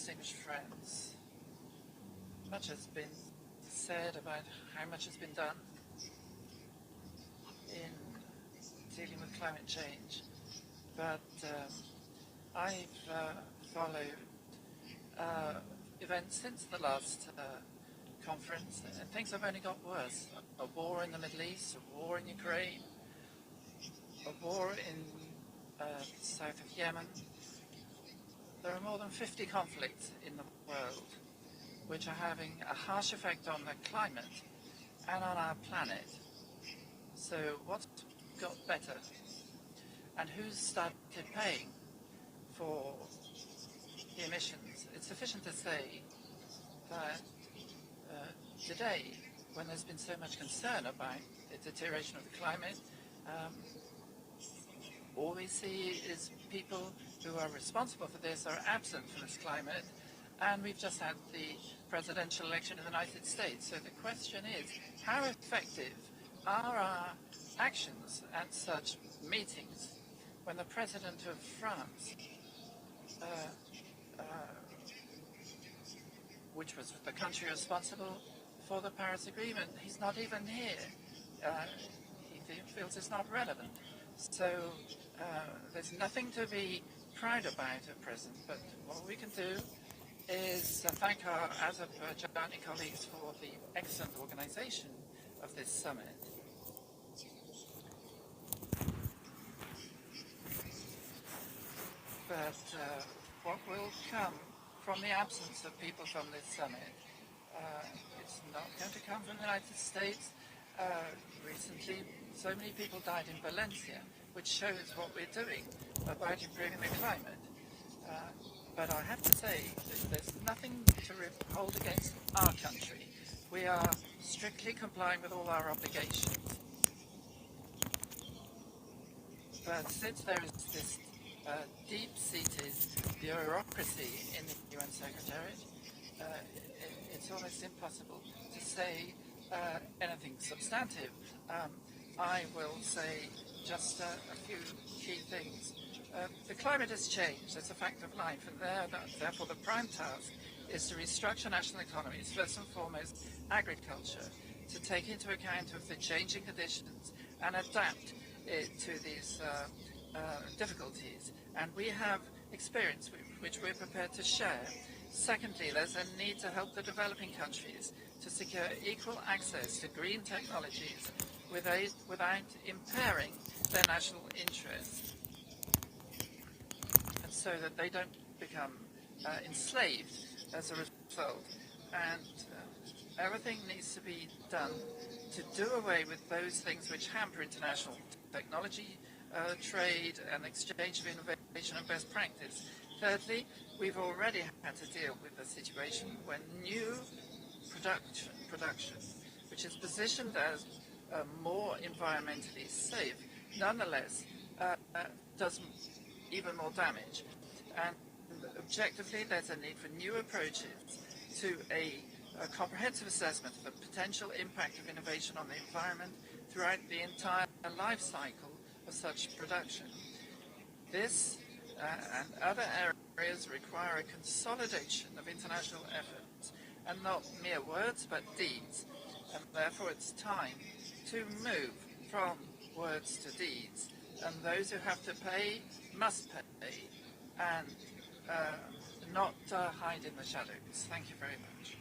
distinguished friends, much has been said about how much has been done in dealing with climate change, but I've followed events since the last conference, and things have only got worse. A war in the Middle East, a war in Ukraine, a war in the south of Yemen. There are more than 50 conflicts in the world which are having a harsh effect on the climate and on our planet. So what's got better? And who's started paying for the emissions? It's sufficient to say that today, when there's been so much concern about the deterioration of the climate, all we see is people who are responsible for this are absent from this climate, and we've just had the presidential election in the United States. So the question is, how effective are our actions at such meetings when the President of France, which was the country responsible for the Paris Agreement, he's not even here. He feels it's not relevant. So there's nothing to be proud about at present, but what we can do is thank our Azerbaijani colleagues for the excellent organization of this summit. But what will come from the absence of people from this summit, it's not going to come from the United States. Recently, so many people died in Valencia, which shows what we're doing about improving the climate. But I have to say that there's nothing to hold against our country. We are strictly complying with all our obligations. But since there is this deep-seated bureaucracy in the UN Secretariat, it's almost impossible to say anything substantive. I will say just a few key things. The climate has changed, it's a fact of life, and therefore the prime task is to restructure national economies, first and foremost agriculture, to take into account of the changing conditions and adapt it to these difficulties. And we have experience which we're prepared to share. Secondly, there's a need to help the developing countries to secure equal access to green technologies without impairing their national interests, and so that they don't become enslaved as a result. And everything needs to be done to do away with those things which hamper international technology, trade and exchange of innovation and best practice. Thirdly, we've already had to deal with a situation when new production, which is positioned as more environmentally safe, nonetheless does even more damage. And objectively, there's a need for new approaches to a comprehensive assessment of the potential impact of innovation on the environment throughout the entire life cycle of such production. This and other areas require a consolidation of international efforts, and not mere words but deeds. And therefore it's time to move from words to deeds, and those who have to pay must pay, and not hide in the shadows. Thank you very much.